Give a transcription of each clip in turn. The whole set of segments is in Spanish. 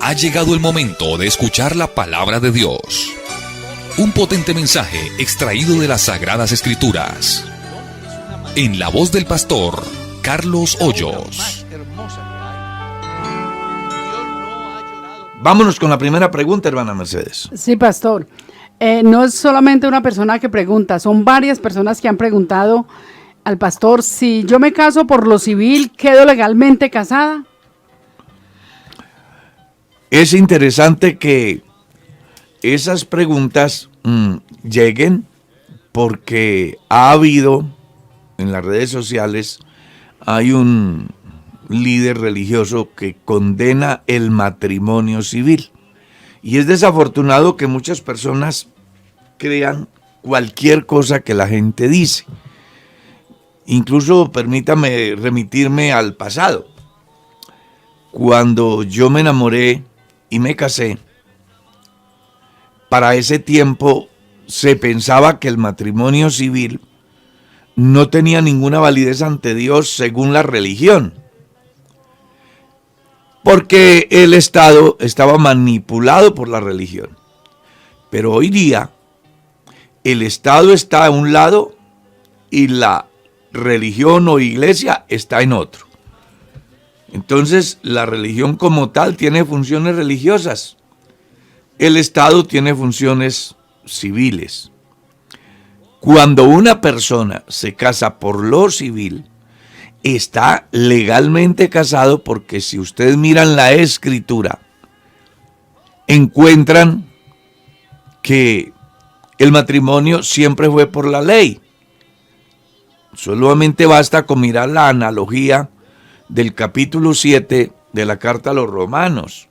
Ha llegado el momento de escuchar la palabra de Dios. Un potente mensaje extraído de las Sagradas Escrituras. En la voz del pastor Carlos Hoyos. Vámonos con la primera pregunta, hermana Mercedes. Sí, pastor. No es solamente una persona que pregunta, son varias personas que han preguntado al pastor: si yo me caso por lo civil, ¿quedo legalmente casada? Es interesante que esas preguntas lleguen porque ha habido en las redes sociales, hay un líder religioso que condena el matrimonio civil. Y es desafortunado que muchas personas crean cualquier cosa que la gente dice. Incluso permítame remitirme al pasado. Cuando yo me enamoré y me casé, para ese tiempo se pensaba que el matrimonio civil no tenía ninguna validez ante Dios según la religión, porque el Estado estaba manipulado por la religión. Pero hoy día el Estado está a un lado y la religión o iglesia está en otro. Entonces la religión como tal tiene funciones religiosas, el Estado tiene funciones civiles. Cuando una persona se casa por lo civil, está legalmente casado, porque si ustedes miran la Escritura, encuentran que el matrimonio siempre fue por la ley. Solamente basta con mirar la analogía del capítulo 7 de la carta a los Romanos,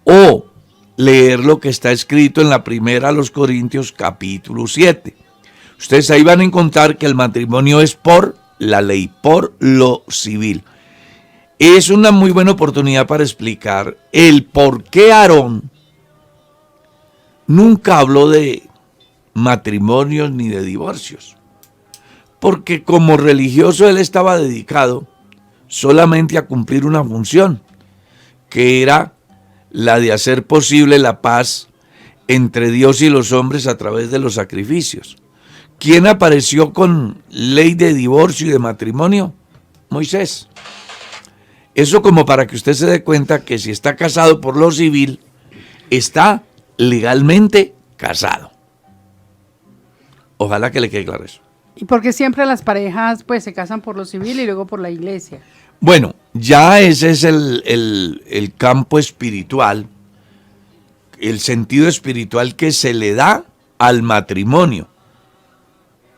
o leer lo que está escrito en la primera a los Corintios capítulo 7. Ustedes ahí van a encontrar que el matrimonio es por la ley, por lo civil. Es una muy buena oportunidad para explicar el por qué Aarón nunca habló de matrimonios ni de divorcios. Porque como religioso él estaba dedicado solamente a cumplir una función, que era la de hacer posible la paz entre Dios y los hombres a través de los sacrificios. ¿Quién apareció con ley de divorcio y de matrimonio? Moisés. Eso como para que usted se dé cuenta que si está casado por lo civil, está legalmente casado. Ojalá que le quede claro eso. ¿Y por qué siempre las parejas pues se casan por lo civil y luego por la iglesia? Bueno, ya ese es el campo espiritual, el sentido espiritual que se le da al matrimonio.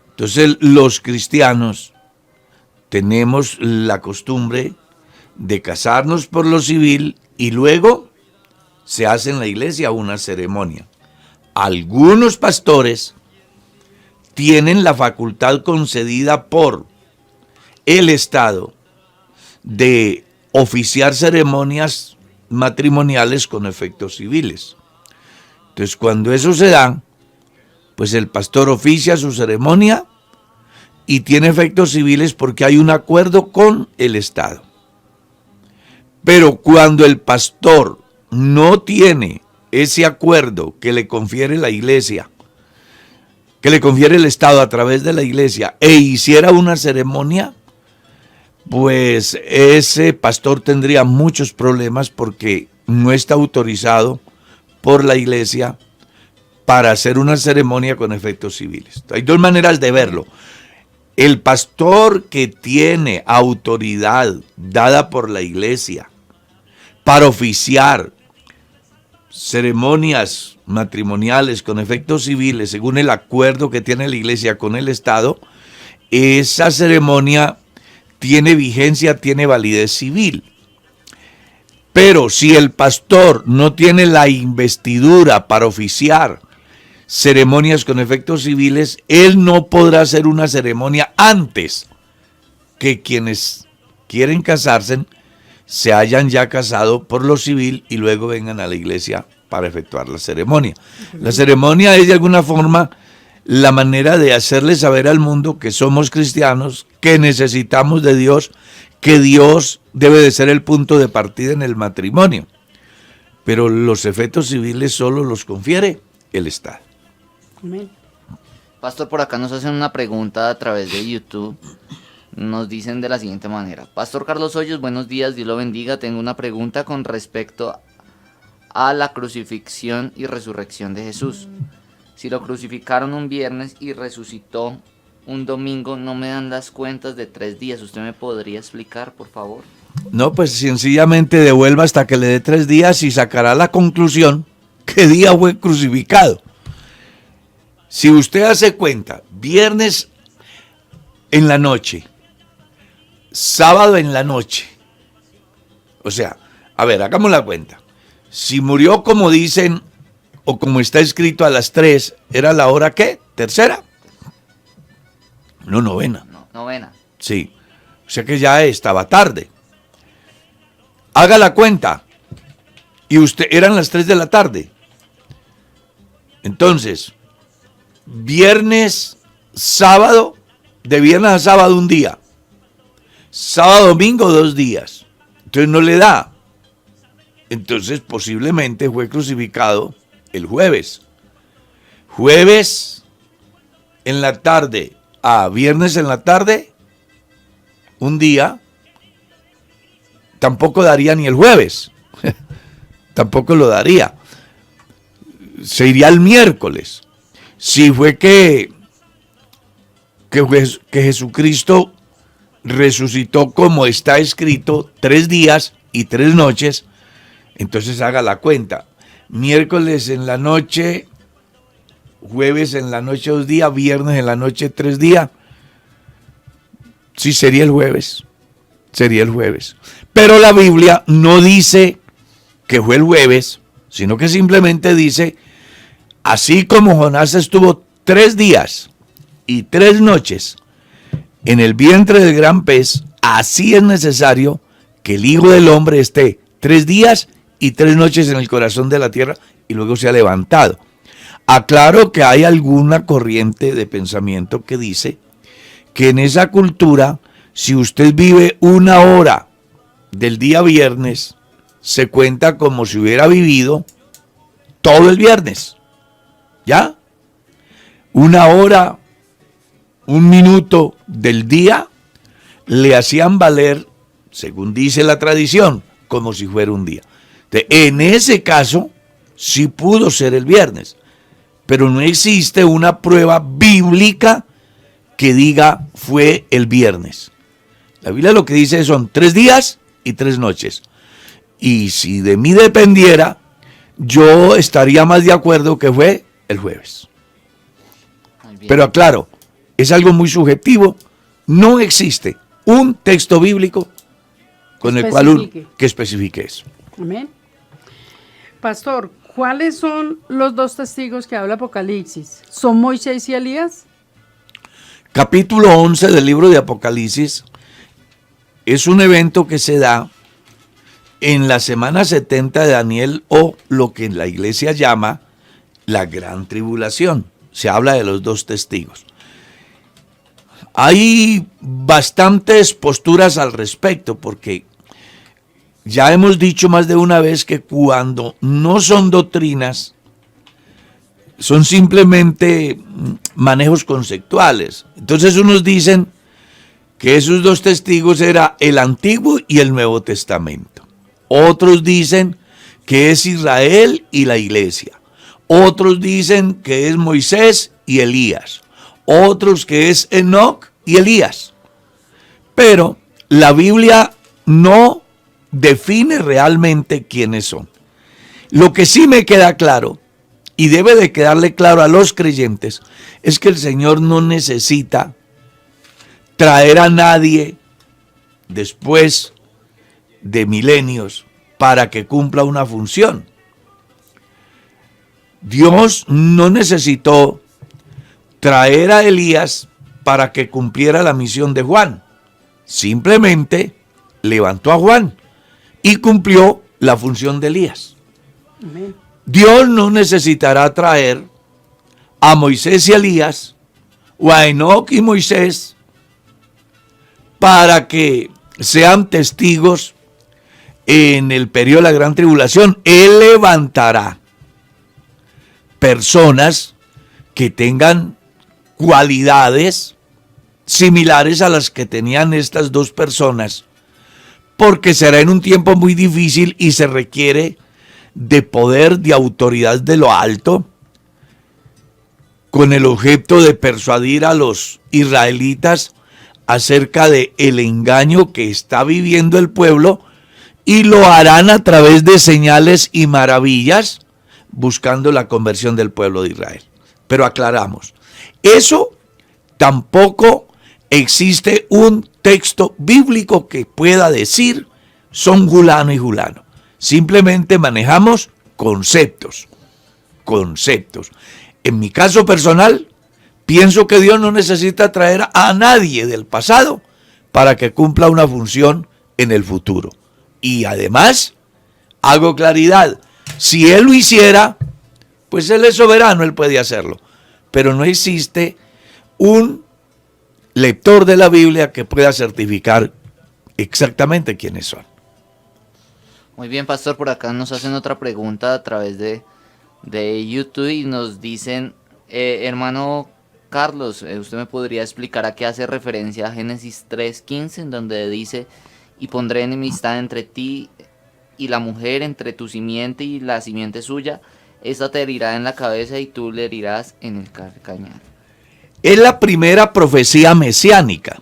Entonces los cristianos tenemos la costumbre de casarnos por lo civil y luego se hace en la iglesia una ceremonia. Algunos pastores tienen la facultad concedida por el Estado de oficiar ceremonias matrimoniales con efectos civiles. Entonces, cuando eso se da, pues el pastor oficia su ceremonia y tiene efectos civiles porque hay un acuerdo con el Estado. Pero cuando el pastor no tiene ese acuerdo que le confiere la iglesia, que le confiere el Estado a través de la iglesia, e hiciera una ceremonia, pues ese pastor tendría muchos problemas porque no está autorizado por la iglesia para hacer una ceremonia con efectos civiles. Hay dos maneras de verlo. El pastor que tiene autoridad dada por la iglesia para oficiar ceremonias matrimoniales con efectos civiles según el acuerdo que tiene la iglesia con el Estado, esa ceremonia tiene vigencia, tiene validez civil. Pero si el pastor no tiene la investidura para oficiar ceremonias con efectos civiles, él no podrá hacer una ceremonia antes que quienes quieren casarse se hayan ya casado por lo civil y luego vengan a la iglesia para efectuar la ceremonia. La ceremonia es de alguna forma la manera de hacerle saber al mundo que somos cristianos, que necesitamos de Dios, que Dios debe de ser el punto de partida en el matrimonio. pero los efectos civiles solo los confiere el Estado. Amén. Pastor, por acá nos hacen una pregunta a través de YouTube. Nos dicen de la siguiente manera. Pastor Carlos Hoyos, buenos días, Dios lo bendiga. Tengo una pregunta con respecto a la crucifixión y resurrección de Jesús. Si lo crucificaron un viernes y resucitó un domingo, no me dan las cuentas de 3 días. ¿Usted me podría explicar, por favor? No, pues sencillamente devuelva hasta que le dé 3 días y sacará la conclusión qué día fue crucificado. Si usted hace cuenta, viernes en la noche, sábado en la noche, o sea, a ver, hagamos la cuenta. Si murió como dicen, o como está escrito a las 3, ¿era la hora qué? ¿Tercera? No, novena. No, novena. Sí, o sea que ya estaba tarde. Haga la cuenta. Y usted, eran las 3 de la tarde. Entonces, viernes, sábado, de viernes a sábado un día. Sábado, domingo 2 días. Entonces no le da. Entonces posiblemente fue crucificado el jueves. Jueves en la tarde a viernes en la tarde, un día. Tampoco daría ni el jueves. Tampoco lo daría. Se iría el miércoles. Si fue que Jesucristo resucitó como está escrito, 3 días y 3 noches, entonces haga la cuenta. Miércoles en la noche, jueves en la noche 2 días, viernes en la noche 3 días. Sí, sería el jueves. Sería el jueves. Pero la Biblia no dice que fue el jueves, sino que simplemente dice, así como Jonás estuvo 3 días y 3 noches en el vientre del gran pez, así es necesario que el Hijo del Hombre esté 3 días y 3 noches en el corazón de la tierra y luego sea levantado. Aclaro que hay alguna corriente de pensamiento que dice que en esa cultura, si usted vive 1 hora del día viernes, se cuenta como si hubiera vivido todo el viernes. ¿Ya? 1 hora, 1 minuto del día le hacían valer, según dice la tradición, como si fuera un día. En ese caso, sí pudo ser el viernes, pero no existe una prueba bíblica que diga fue el viernes. La Biblia lo que dice son 3 días y 3 noches. Y si de mí dependiera, yo estaría más de acuerdo que fue el jueves. Pero aclaro, es algo muy subjetivo. No existe un texto bíblico con el cual que especifique eso. Amén. Pastor, ¿cuáles son los 2 testigos que habla Apocalipsis? ¿Son Moisés y Elías? Capítulo 11 del libro de Apocalipsis es un evento que se da en la semana 70 de Daniel, o lo que en la iglesia llama la gran tribulación. Se habla de los 2 testigos. Hay bastantes posturas al respecto, porque ya hemos dicho más de una vez que cuando no son doctrinas, son simplemente manejos conceptuales. Entonces unos dicen que esos 2 testigos era el Antiguo y el Nuevo Testamento. Otros dicen que es Israel y la iglesia. Otros dicen que es Moisés y Elías. Otros que es Enoc y Elías. Pero la Biblia no define realmente quiénes son. Lo que sí me queda claro, y debe de quedarle claro a los creyentes, es que el Señor no necesita traer a nadie después de milenios para que cumpla una función. Dios no necesitó traer a Elías para que cumpliera la misión de Juan. Simplemente levantó a Juan y cumplió la función de Elías. Amén. Dios no necesitará traer a Moisés y Elías o a Enoc y Moisés para que sean testigos en el periodo de la gran tribulación, Él levantará personas que tengan cualidades similares a las que tenían estas dos personas, porque será en un tiempo muy difícil y se requiere de poder, de autoridad de lo alto, con el objeto de persuadir a los israelitas acerca de el engaño que está viviendo el pueblo, y lo harán a través de señales y maravillas, buscando la conversión del pueblo de Israel. Pero aclaramos, eso tampoco existe un texto bíblico que pueda decir son fulano y fulano. Simplemente manejamos conceptos. En mi caso personal, pienso que Dios no necesita traer a nadie del pasado para que cumpla una función en el futuro. Y además, hago claridad, si Él lo hiciera, pues Él es soberano, Él puede hacerlo. Pero no existe un lector de la Biblia que pueda certificar exactamente quiénes son. Muy bien, pastor, por acá nos hacen otra pregunta a través de YouTube y nos dicen, hermano Carlos, ¿usted me podría explicar a qué hace referencia a Génesis 3:15, en donde dice, y pondré enemistad entre ti y la mujer, entre tu simiente y la simiente suya, esta te herirá en la cabeza y tú le herirás en el calcañar? Es la primera profecía mesiánica.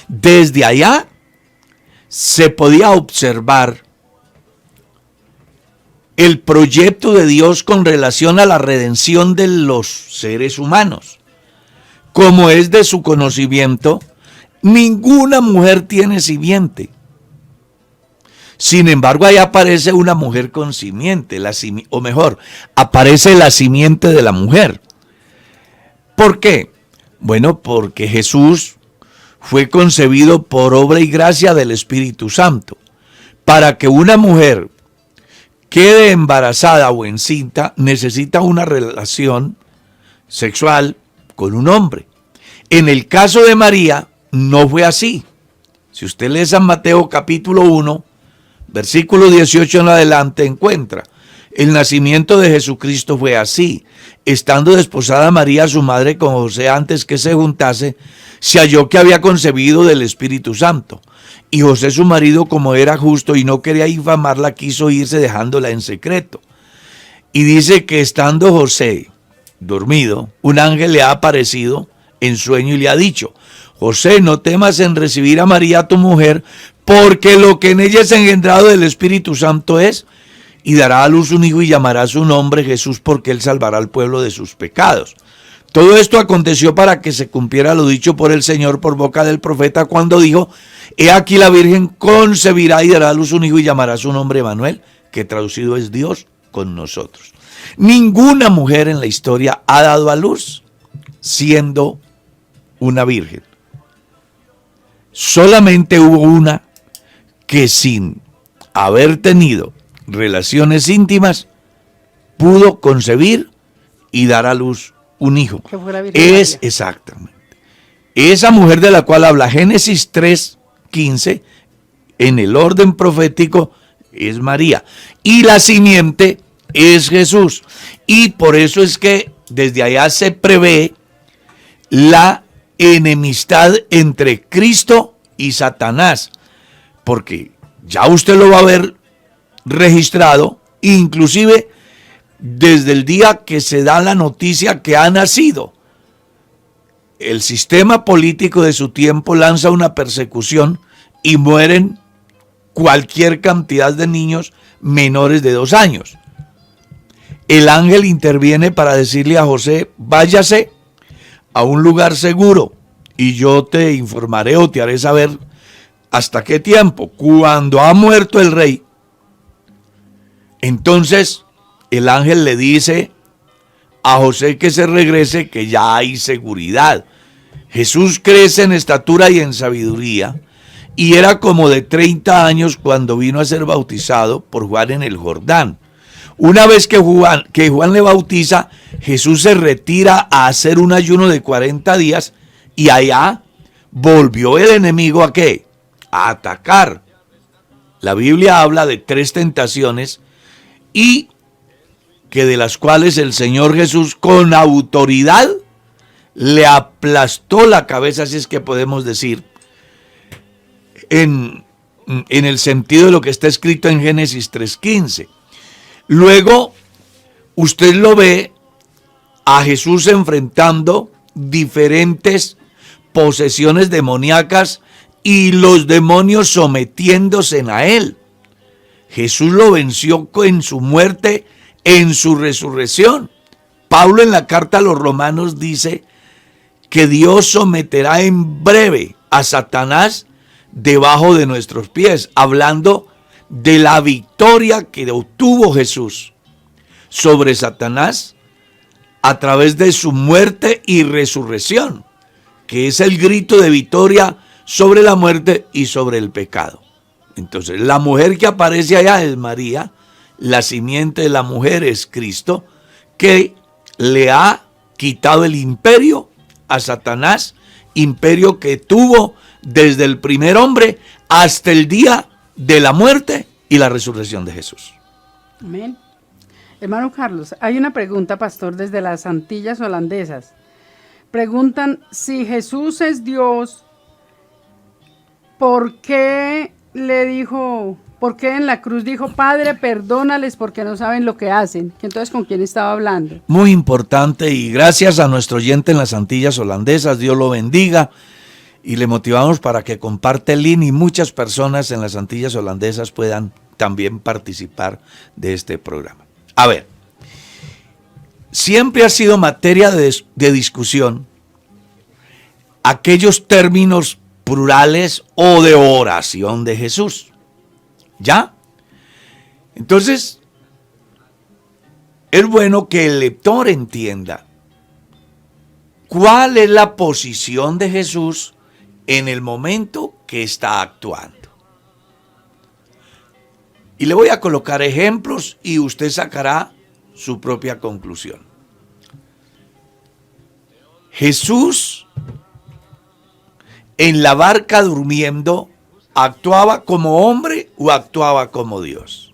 Desde allá se podía observar el proyecto de Dios con relación a la redención de los seres humanos. Como es de su conocimiento, ninguna mujer tiene simiente. Sin embargo, ahí aparece una mujer con simiente, o mejor, aparece la simiente de la mujer. ¿Por qué? Bueno, porque Jesús fue concebido por obra y gracia del Espíritu Santo. Para que una mujer quede embarazada o encinta, necesita una relación sexual con un hombre. En el caso de María, no fue así. Si usted lee San Mateo capítulo 1, versículo 18 en adelante, encuentra, el nacimiento de Jesucristo fue así. Estando desposada María, su madre, con José, antes que se juntase, se halló que había concebido del Espíritu Santo. Y José, su marido, como era justo y no quería infamarla, quiso irse dejándola en secreto. Y dice que estando José dormido, un ángel le ha aparecido en sueño y le ha dicho, José, no temas en recibir a María tu mujer, porque lo que en ella es engendrado del Espíritu Santo es, y dará a luz un hijo y llamará su nombre Jesús, porque él salvará al pueblo de sus pecados. Todo esto aconteció para que se cumpliera lo dicho por el Señor por boca del profeta cuando dijo, he aquí la Virgen concebirá y dará a luz un hijo y llamará su nombre Emanuel, que traducido es Dios con nosotros. Ninguna mujer en la historia ha dado a luz siendo una virgen. Solamente hubo una que sin haber tenido relaciones íntimas pudo concebir y dar a luz un hijo. Es exactamente esa mujer de la cual habla Génesis 3:15 en el orden profético es María y la simiente es Jesús, y por eso es que desde allá se prevé la enemistad entre Cristo y Satanás, porque ya usted lo va a ver registrado, inclusive desde el día que se da la noticia que ha nacido. El sistema político de su tiempo lanza una persecución y mueren cualquier cantidad de niños menores de 2 años. El ángel interviene para decirle a José, váyase a un lugar seguro y yo te informaré o te haré saber hasta qué tiempo. Cuando ha muerto el rey, entonces el ángel le dice a José que se regrese, que ya hay seguridad. Jesús crece en estatura y en sabiduría y era como de 30 años cuando vino a ser bautizado por Juan en el Jordán. Una vez que Juan le bautiza, Jesús se retira a hacer un ayuno de 40 días y allá volvió el enemigo ¿a qué? A atacar. La Biblia habla de 3 tentaciones y que de las cuales el Señor Jesús con autoridad le aplastó la cabeza, si es que podemos decir, en el sentido de lo que está escrito en Génesis 3:15. Luego, usted lo ve a Jesús enfrentando diferentes posesiones demoníacas y los demonios sometiéndose a él. Jesús lo venció en su muerte, en su resurrección. Pablo en la carta a los Romanos dice que Dios someterá en breve a Satanás debajo de nuestros pies, hablando de la victoria que obtuvo Jesús sobre Satanás a través de su muerte y resurrección, que es el grito de victoria sobre la muerte y sobre el pecado. Entonces, la mujer que aparece allá es María, la simiente de la mujer es Cristo, que le ha quitado el imperio a Satanás, imperio que tuvo desde el primer hombre hasta el día de la muerte y la resurrección de Jesús. Amén. Hermano Carlos, hay una pregunta, pastor, desde las Antillas Holandesas. Preguntan, si Jesús es Dios, ¿por qué en la cruz dijo, Padre, perdónales porque no saben lo que hacen? Entonces, ¿con quién estaba hablando? Muy importante, y gracias a nuestro oyente en las Antillas Holandesas, Dios lo bendiga, y le motivamos para que comparte el link y muchas personas en las Antillas Holandesas puedan también participar de este programa. A ver, siempre ha sido materia de discusión aquellos términos plurales o de oración de Jesús. ¿Ya? Entonces, es bueno que el lector entienda cuál es la posición de Jesús en el momento que está actuando. Y le voy a colocar ejemplos y usted sacará su propia conclusión. Jesús, en la barca durmiendo, ¿actuaba como hombre o actuaba como Dios?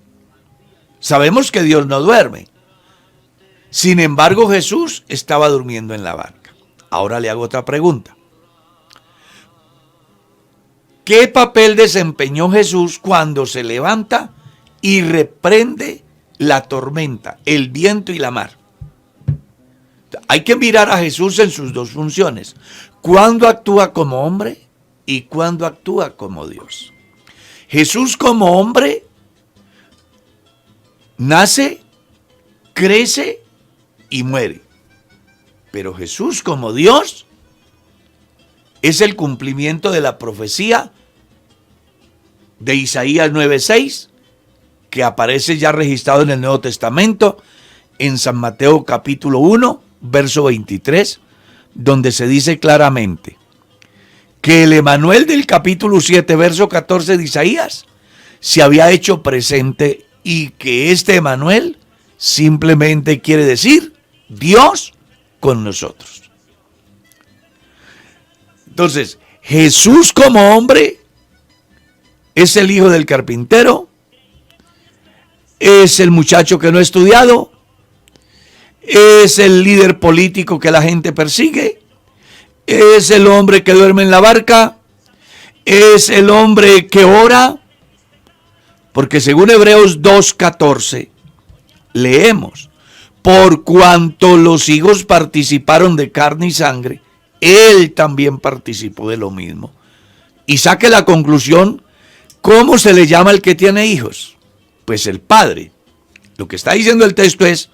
Sabemos que Dios no duerme. Sin embargo, Jesús estaba durmiendo en la barca. Ahora le hago otra pregunta. ¿Qué papel desempeñó Jesús cuando se levanta y reprende la tormenta, el viento y la mar? Hay que mirar a Jesús en sus dos funciones. ¿Cuándo actúa como hombre y cuándo actúa como Dios? Jesús como hombre nace, crece y muere. Pero Jesús como Dios es el cumplimiento de la profecía de Isaías 9:6, que aparece ya registrado en el Nuevo Testamento, en San Mateo capítulo 1, verso 23, donde se dice claramente que el Emanuel del capítulo 7, verso 14 de Isaías, se había hecho presente y que este Emanuel simplemente quiere decir Dios con nosotros. Entonces, Jesús como hombre es el hijo del carpintero, es el muchacho que no ha estudiado, es el líder político que la gente persigue, es el hombre que duerme en la barca, es el hombre que ora, porque según Hebreos 2:14 leemos, por cuanto los hijos participaron de carne y sangre, él también participó de lo mismo. Y saque la conclusión, ¿cómo se le llama al que tiene hijos? Pues el Padre. Lo que está diciendo el texto es,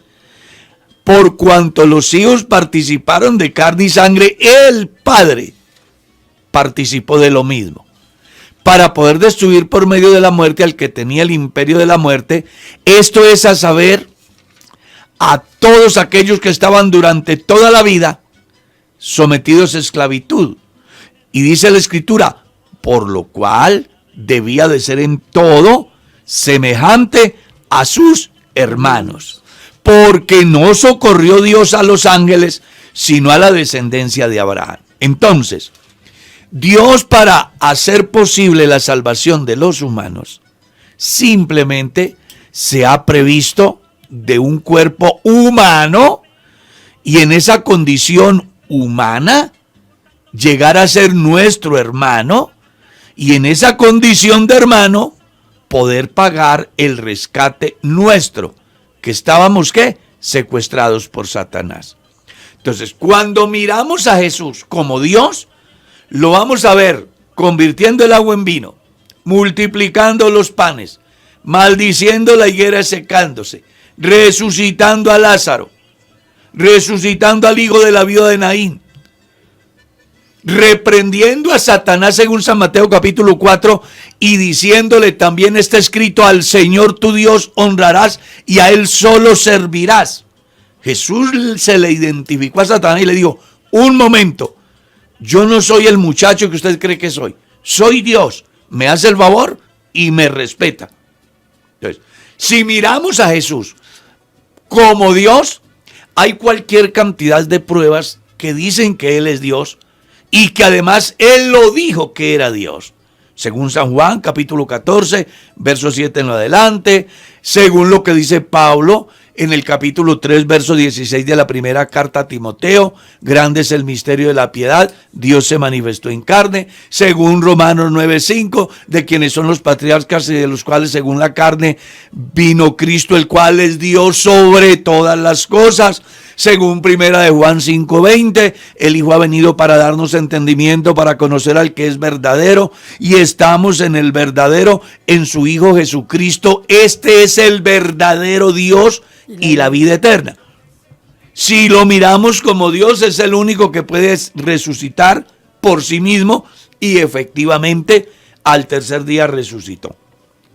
por cuanto los hijos participaron de carne y sangre, el Padre participó de lo mismo, para poder destruir por medio de la muerte al que tenía el imperio de la muerte. Esto es a saber, a todos aquellos que estaban durante toda la vida sometidos a esclavitud. Y dice la Escritura, por lo cual debía de ser en todo semejante a sus hermanos, porque no socorrió Dios a los ángeles, sino a la descendencia de Abraham. Entonces, Dios, para hacer posible la salvación de los humanos, simplemente se ha previsto de un cuerpo humano y en esa condición humana llegar a ser nuestro hermano y en esa condición de hermano poder pagar el rescate nuestro, que estábamos ¿qué? Secuestrados por Satanás. Entonces, cuando miramos a Jesús como Dios, lo vamos a ver convirtiendo el agua en vino, multiplicando los panes, maldiciendo la higuera secándose, resucitando a Lázaro, resucitando al hijo de la viuda de Naín, reprendiendo a Satanás según San Mateo capítulo 4 y diciéndole también está escrito al Señor tu Dios honrarás y a Él solo servirás. Jesús se le identificó a Satanás y le dijo, un momento, yo no soy el muchacho que usted cree que soy Dios, me hace el favor y me respeta. Entonces, si miramos a Jesús como Dios, hay cualquier cantidad de pruebas que dicen que Él es Dios y que además Él lo dijo que era Dios. Según San Juan, capítulo 14, verso 7 en lo adelante, según lo que dice Pablo en el capítulo 3, verso 16 de la primera carta a Timoteo, grande es el misterio de la piedad, Dios se manifestó en carne, según Romanos 9, 5, de quienes son los patriarcas y de los cuales según la carne vino Cristo, el cual es Dios sobre todas las cosas, según primera de Juan 5, 20, el Hijo ha venido para darnos entendimiento, para conocer al que es verdadero, y estamos en el verdadero, en su Hijo Jesucristo, este es el verdadero Dios y la vida eterna. Si lo miramos como Dios, es el único que puede resucitar por sí mismo y efectivamente al tercer día resucitó.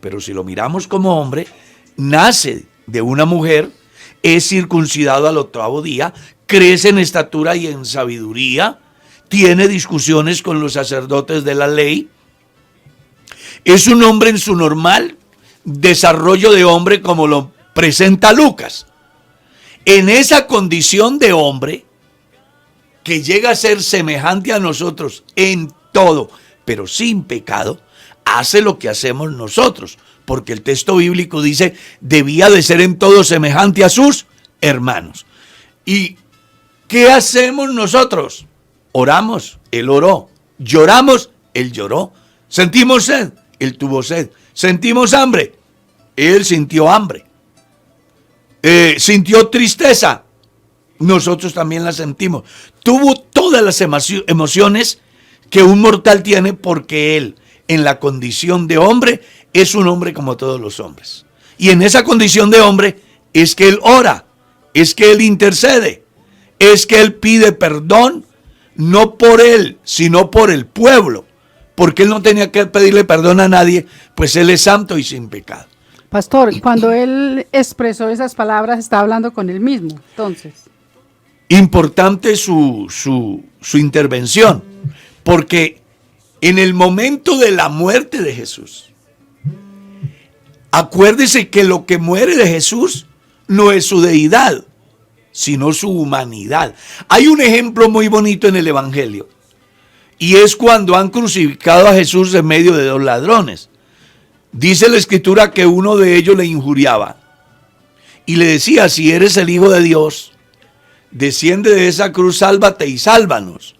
Pero si lo miramos como hombre, nace de una mujer, es circuncidado al octavo día, crece en estatura y en sabiduría, tiene discusiones con los sacerdotes de la ley, es un hombre en su normal desarrollo de hombre como lo presenta Lucas. En esa condición de hombre que llega a ser semejante a nosotros en todo, pero sin pecado, hace lo que hacemos nosotros, porque el texto bíblico dice, debía de ser en todo semejante a sus hermanos. ¿Y qué hacemos nosotros? Oramos, Él oró. Lloramos, Él lloró. Sentimos sed, Él tuvo sed. Sentimos hambre, Él sintió hambre. Sintió tristeza, nosotros también la sentimos. Tuvo todas las emociones que un mortal tiene porque Él, en la condición de hombre, es un hombre como todos los hombres. Y en esa condición de hombre es que Él ora, es que Él intercede, es que Él pide perdón, no por Él, sino por el pueblo, porque Él no tenía que pedirle perdón a nadie, pues Él es santo y sin pecado. Pastor, cuando Él expresó esas palabras, está hablando con Él mismo, entonces. Importante su intervención, porque en el momento de la muerte de Jesús, acuérdese que lo que muere de Jesús no es su deidad, sino su humanidad. Hay un ejemplo muy bonito en el Evangelio, y es cuando han crucificado a Jesús en medio de dos ladrones. Dice la Escritura que uno de ellos le injuriaba y le decía, si eres el Hijo de Dios, desciende de esa cruz, sálvate y sálvanos.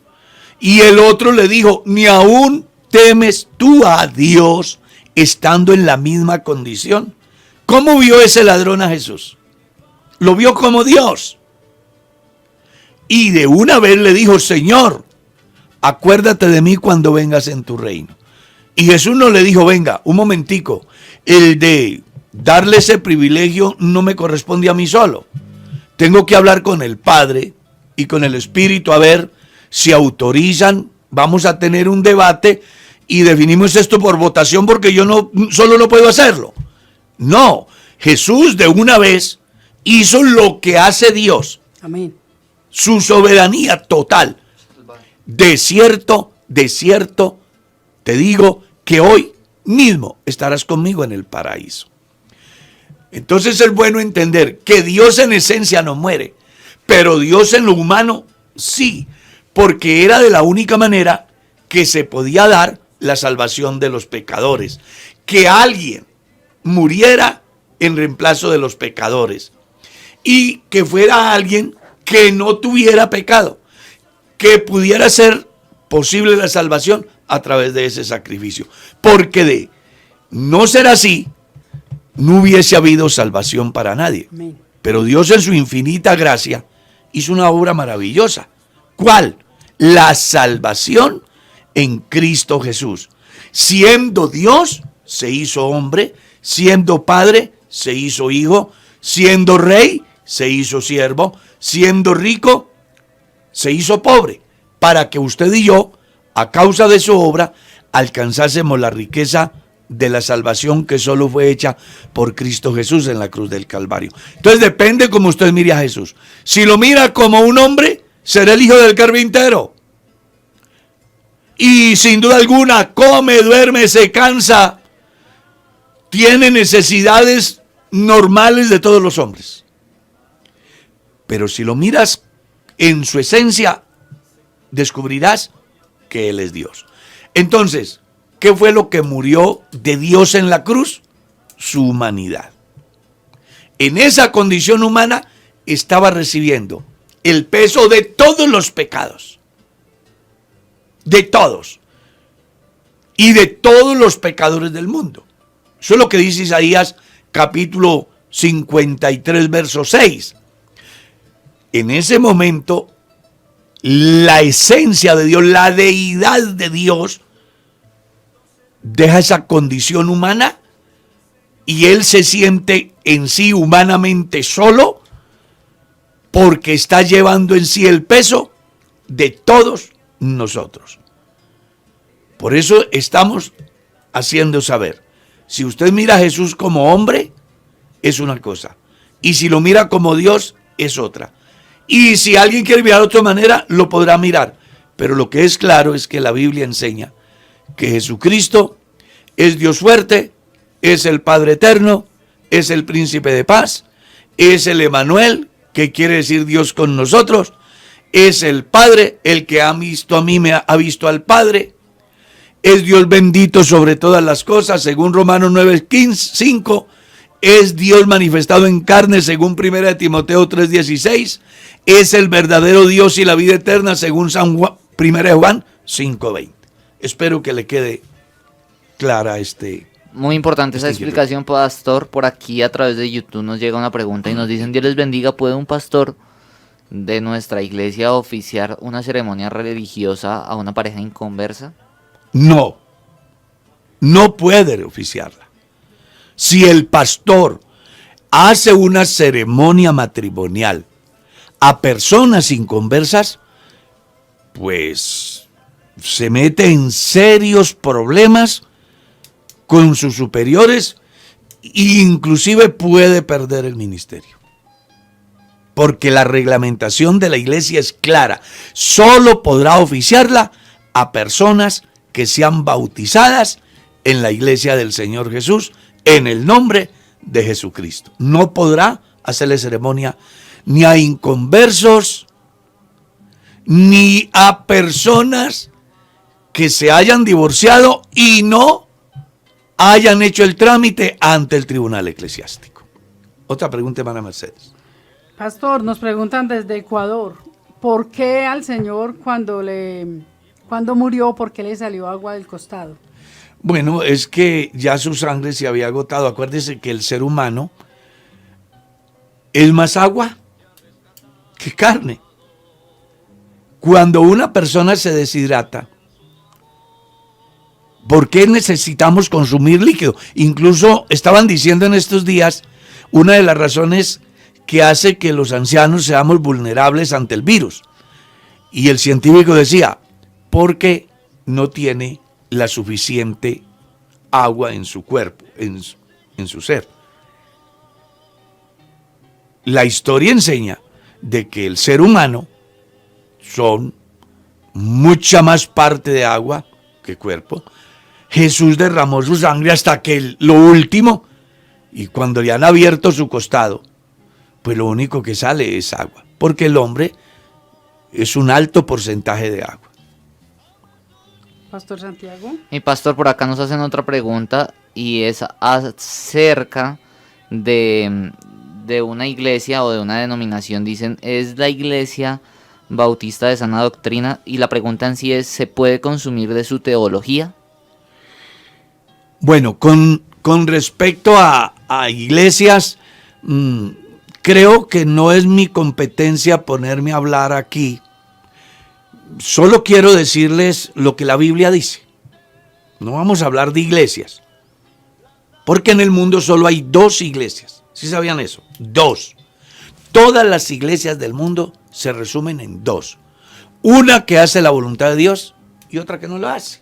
Y el otro le dijo, ni aún temes tú a Dios estando en la misma condición. ¿Cómo vio ese ladrón a Jesús? Lo vio como Dios. Y de una vez le dijo, Señor, acuérdate de mí cuando vengas en tu reino. Y Jesús no le dijo, venga, un momentico, el de darle ese privilegio no me corresponde a mí solo. Tengo que hablar con el Padre y con el Espíritu a ver si autorizan, vamos a tener un debate y definimos esto por votación porque yo solo no puedo hacerlo. No, Jesús de una vez hizo lo que hace Dios. Amén. Su soberanía total. De cierto, te digo que hoy mismo estarás conmigo en el paraíso. Entonces es bueno entender que Dios en esencia no muere, pero Dios en lo humano sí, porque era de la única manera que se podía dar la salvación de los pecadores. Que alguien muriera en reemplazo de los pecadores y que fuera alguien que no tuviera pecado, que pudiera ser posible la salvación a través de ese sacrificio. Porque de no ser así, no hubiese habido salvación para nadie. Amén. Pero Dios en su infinita gracia hizo una obra maravillosa. ¿Cuál? La salvación en Cristo Jesús. Siendo Dios, se hizo hombre, siendo Padre, se hizo hijo, siendo rey, se hizo siervo, siendo rico, se hizo pobre, para que usted y yo, a causa de su obra, alcanzásemos la riqueza de la salvación que solo fue hecha por Cristo Jesús en la cruz del Calvario. Entonces depende cómo usted mire a Jesús. Si lo mira como un hombre, será el hijo del carpintero. Y sin duda alguna, come, duerme, se cansa, tiene necesidades normales de todos los hombres. Pero si lo miras en su esencia, descubrirás que Él es Dios. Entonces, ¿qué fue lo que murió de Dios en la cruz? Su humanidad. En esa condición humana estaba recibiendo el peso de todos los pecados. De todos. Y de todos los pecadores del mundo. Eso es lo que dice Isaías capítulo 53, verso 6. En ese momento, la esencia de Dios, la deidad de Dios, deja esa condición humana y Él se siente en sí humanamente solo porque está llevando en sí el peso de todos nosotros. Por eso estamos haciendo saber, si usted mira a Jesús como hombre, es una cosa, y si lo mira como Dios, es otra. Y si alguien quiere mirar de otra manera, lo podrá mirar. Pero lo que es claro es que la Biblia enseña que Jesucristo es Dios fuerte, es el Padre eterno, es el Príncipe de paz, es el Emanuel, que quiere decir Dios con nosotros, es el Padre, el que ha visto a mí, me ha visto al Padre, es Dios bendito sobre todas las cosas, según Romanos 9:5, es Dios manifestado en carne, según 1 Timoteo 3:16, es el verdadero Dios y la vida eterna, según 1 Juan 5:20. Espero que le quede clara Muy importante esa explicación, pastor. Por aquí a través de YouTube nos llega una pregunta y nos dicen: Dios les bendiga, ¿puede un pastor de nuestra iglesia oficiar una ceremonia religiosa a una pareja inconversa? No, no puede oficiarla. Si el pastor hace una ceremonia matrimonial a personas inconversas, pues se mete en serios problemas con sus superiores e inclusive puede perder el ministerio. Porque la reglamentación de la iglesia es clara. Solo podrá oficiarla a personas que sean bautizadas en la iglesia del Señor Jesús en el nombre de Jesucristo. No podrá hacerle ceremonia ni a inconversos, ni a personas que se hayan divorciado y no hayan hecho el trámite ante el tribunal eclesiástico. Otra pregunta, hermana Mercedes. Pastor, nos preguntan desde Ecuador, ¿por qué al Señor cuando murió, por qué le salió agua del costado? Bueno, es que ya su sangre se había agotado. Acuérdese que el ser humano es más agua que carne. Cuando una persona se deshidrata, ¿por qué necesitamos consumir líquido? Incluso estaban diciendo en estos días, una de las razones que hace que los ancianos seamos vulnerables ante el virus. Y el científico decía, porque no tiene la suficiente agua en su cuerpo, en su ser. La historia enseña de que el ser humano son mucha más parte de agua que cuerpo. Jesús derramó su sangre hasta que lo último, y cuando le han abierto su costado, pues lo único que sale es agua, porque el hombre es un alto porcentaje de agua. Pastor Santiago. Mi pastor, por acá nos hacen otra pregunta y es acerca de una iglesia o de una denominación. Dicen, ¿es la iglesia bautista de sana doctrina? Y la pregunta en sí es, ¿se puede consumir de su teología? Bueno, con respecto a iglesias, creo que no es mi competencia ponerme a hablar aquí. Solo quiero decirles lo que la Biblia dice. No vamos a hablar de iglesias. Porque en el mundo solo hay 2 iglesias. ¿Sí sabían eso? 2. Todas las iglesias del mundo se resumen en 2. Una que hace la voluntad de Dios y otra que no lo hace.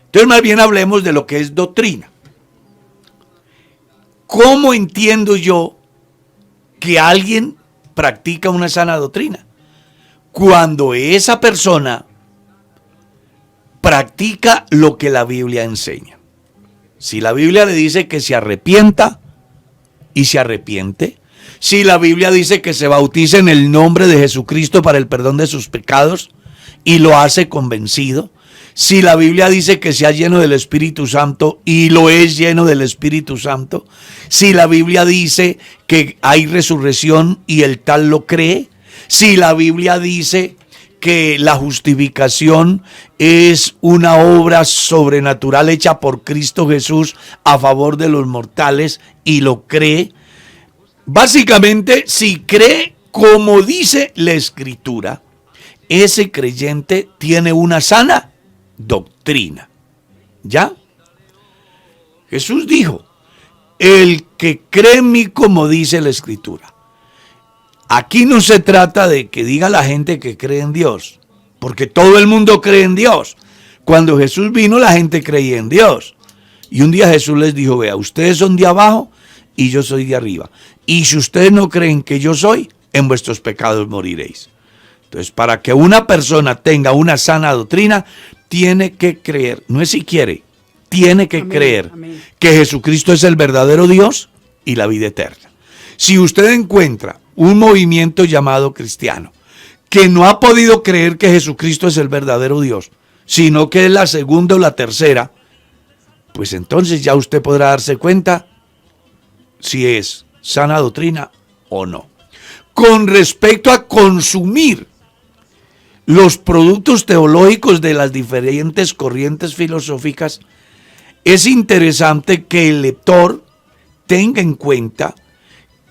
Entonces más bien hablemos de lo que es doctrina. ¿Cómo entiendo yo que alguien practica una sana doctrina? Cuando esa persona practica lo que la Biblia enseña. Si la Biblia le dice que se arrepienta y se arrepiente, si la Biblia dice que se bautice en el nombre de Jesucristo para el perdón de sus pecados y lo hace convencido, si la Biblia dice que sea lleno del Espíritu Santo y lo es lleno del Espíritu Santo, si la Biblia dice que hay resurrección y el tal lo cree, si la Biblia dice que la justificación es una obra sobrenatural hecha por Cristo Jesús a favor de los mortales y lo cree, básicamente si cree como dice la Escritura, ese creyente tiene una sana doctrina. ¿Ya? Jesús dijo, el que cree en mí como dice la Escritura. Aquí no se trata de que diga la gente que cree en Dios, porque todo el mundo cree en Dios. Cuando Jesús vino, la gente creía en Dios. Y un día Jesús les dijo, vea, ustedes son de abajo y yo soy de arriba. Y si ustedes no creen que yo soy, en vuestros pecados moriréis. Entonces, para que una persona tenga una sana doctrina, tiene que creer, no es si quiere, tiene que creer que Jesucristo es el verdadero Dios y la vida eterna. Si usted encuentra un movimiento llamado cristiano que no ha podido creer que Jesucristo es el verdadero Dios, sino que es la segunda o la tercera, pues entonces ya usted podrá darse cuenta si es sana doctrina o no. Con respecto a consumir los productos teológicos de las diferentes corrientes filosóficas, es interesante que el lector tenga en cuenta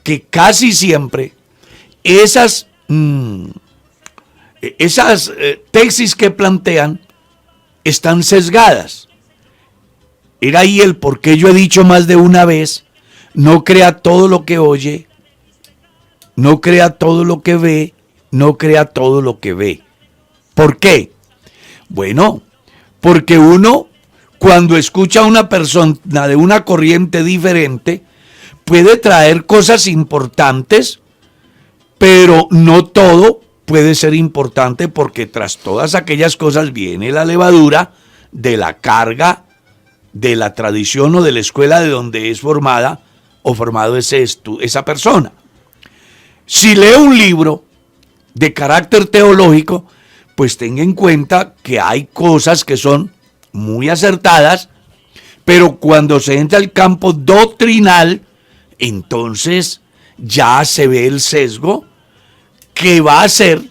que casi siempre esas tesis que plantean están sesgadas. Era ahí el por qué yo he dicho más de una vez, no crea todo lo que oye, no crea todo lo que ve, no crea todo lo que ve. ¿Por qué? Bueno, porque uno cuando escucha a una persona de una corriente diferente, puede traer cosas importantes, pero no todo puede ser importante porque tras todas aquellas cosas viene la levadura de la carga, de la tradición o de la escuela de donde es formada o formado esa persona. Si lee un libro de carácter teológico, pues tenga en cuenta que hay cosas que son muy acertadas, pero cuando se entra al campo doctrinal, entonces ya se ve el sesgo que va a hacer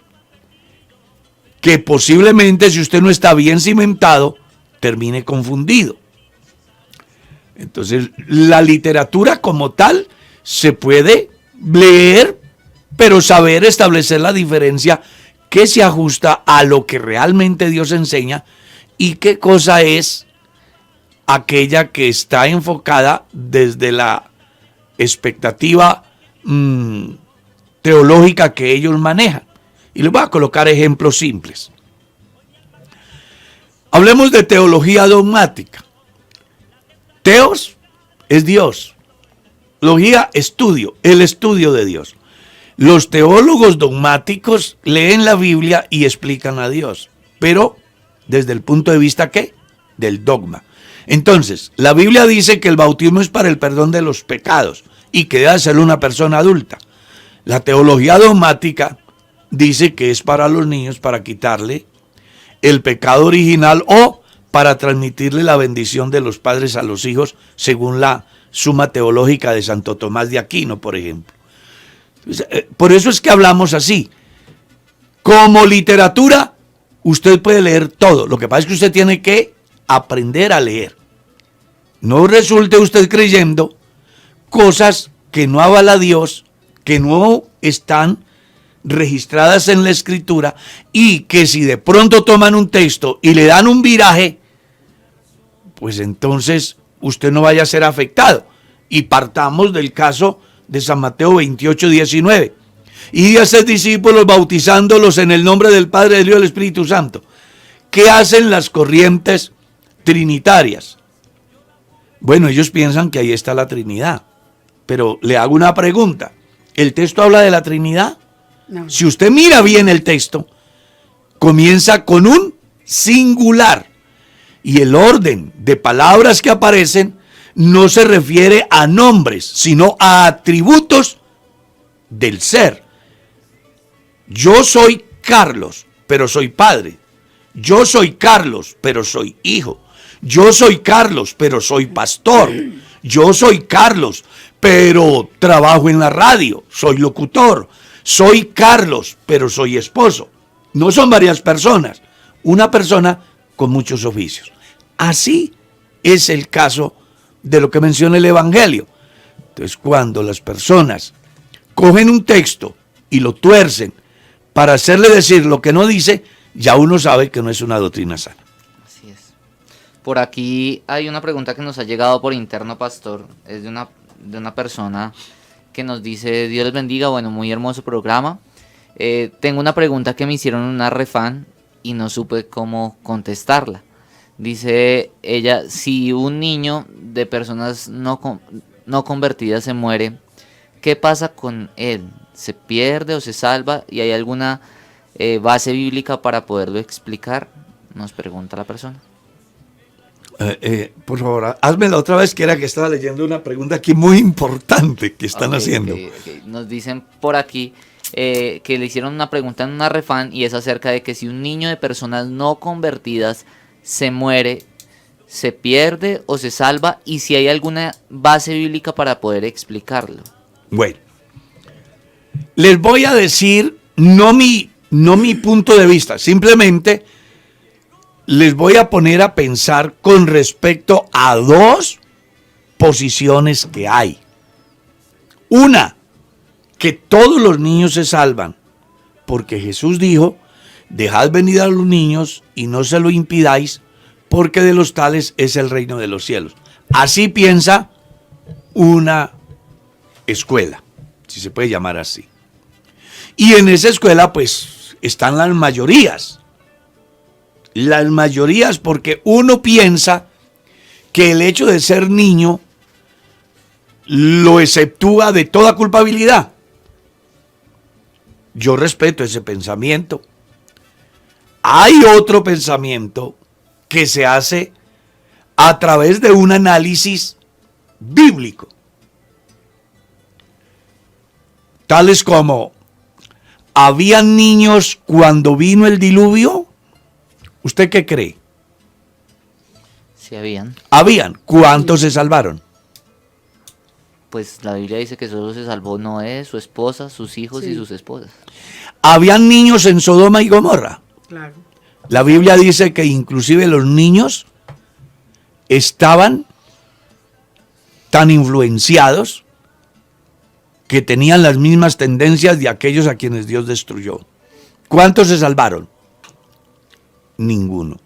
que posiblemente, si usted no está bien cimentado, termine confundido. Entonces, la literatura como tal se puede leer, pero saber establecer la diferencia que se ajusta a lo que realmente Dios enseña y qué cosa es aquella que está enfocada desde la expectativa teológica que ellos manejan. Y les voy a colocar ejemplos simples. Hablemos de teología dogmática. Teos es Dios. Logía, estudio, el estudio de Dios. Los teólogos dogmáticos leen la Biblia y explican a Dios, pero desde el punto de vista ¿qué? Del dogma. Entonces, la Biblia dice que el bautismo es para el perdón de los pecados y que debe ser una persona adulta. La teología dogmática dice que es para los niños, para quitarle el pecado original o para transmitirle la bendición de los padres a los hijos, según la Suma Teológica de Santo Tomás de Aquino, por ejemplo. Por eso es que hablamos así. Como literatura, usted puede leer todo. Lo que pasa es que usted tiene que aprender a leer. No resulte usted creyendo cosas que no avala Dios, que no están registradas en la Escritura, y que si de pronto toman un texto y le dan un viraje, pues entonces usted no vaya a ser afectado. Y partamos del caso de San Mateo 28, 19. Y a sus discípulos bautizándolos en el nombre del Padre, del Hijo y del Espíritu Santo. ¿Qué hacen las corrientes trinitarias? Bueno, ellos piensan que ahí está la Trinidad. Pero le hago una pregunta. ¿El texto habla de la Trinidad? No. Si usted mira bien el texto, comienza con un singular. Y el orden de palabras que aparecen no se refiere a nombres, sino a atributos del ser. Yo soy Carlos, pero soy padre. Yo soy Carlos, pero soy hijo. Yo soy Carlos, pero soy pastor. Yo soy Carlos, pero trabajo en la radio. Soy locutor. Soy Carlos, pero soy esposo. No son varias personas. Una persona con muchos oficios. Así es el caso de lo que menciona el Evangelio. Entonces, cuando las personas cogen un texto y lo tuercen para hacerle decir lo que no dice, ya uno sabe que no es una doctrina sana. Así es. Por aquí hay una pregunta que nos ha llegado por interno, pastor. Es de una persona que nos dice: Dios les bendiga, bueno, muy hermoso programa. Tengo una pregunta que me hicieron en una refán y no supe cómo contestarla. Dice ella: si un niño de personas no convertidas se muere, ¿qué pasa con él? ¿Se pierde o se salva? ¿Y hay alguna base bíblica para poderlo explicar? Nos pregunta la persona. Por favor, házmela otra vez, que era que estaba leyendo una pregunta aquí muy importante que están haciendo. Okay. Nos dicen por aquí que le hicieron una pregunta en una refán y es acerca de que si un niño de personas no convertidas se muere, ¿se pierde o se salva? Y si hay alguna base bíblica para poder explicarlo. Bueno, les voy a decir no mi punto de vista, simplemente les voy a poner a pensar con respecto a dos posiciones que hay. Una, que todos los niños se salvan, porque Jesús dijo: dejad venir a los niños y no se lo impidáis, porque de los tales es el reino de los cielos. Así piensa una escuela, si se puede llamar así. Y en esa escuela pues están las mayorías. Las mayorías, porque uno piensa que el hecho de ser niño lo exceptúa de toda culpabilidad. Yo respeto ese pensamiento. Hay otro pensamiento que se hace a través de un análisis bíblico. Tales como: ¿habían niños cuando vino el diluvio? ¿Usted qué cree? Sí, habían. Habían. ¿Cuántos se salvaron? Pues la Biblia dice que solo se salvó Noé, su esposa, sus hijos y sus esposas. ¿Habían niños en Sodoma y Gomorra? Claro. La Biblia dice que inclusive los niños estaban tan influenciados que tenían las mismas tendencias de aquellos a quienes Dios destruyó. ¿Cuántos se salvaron? Ninguno.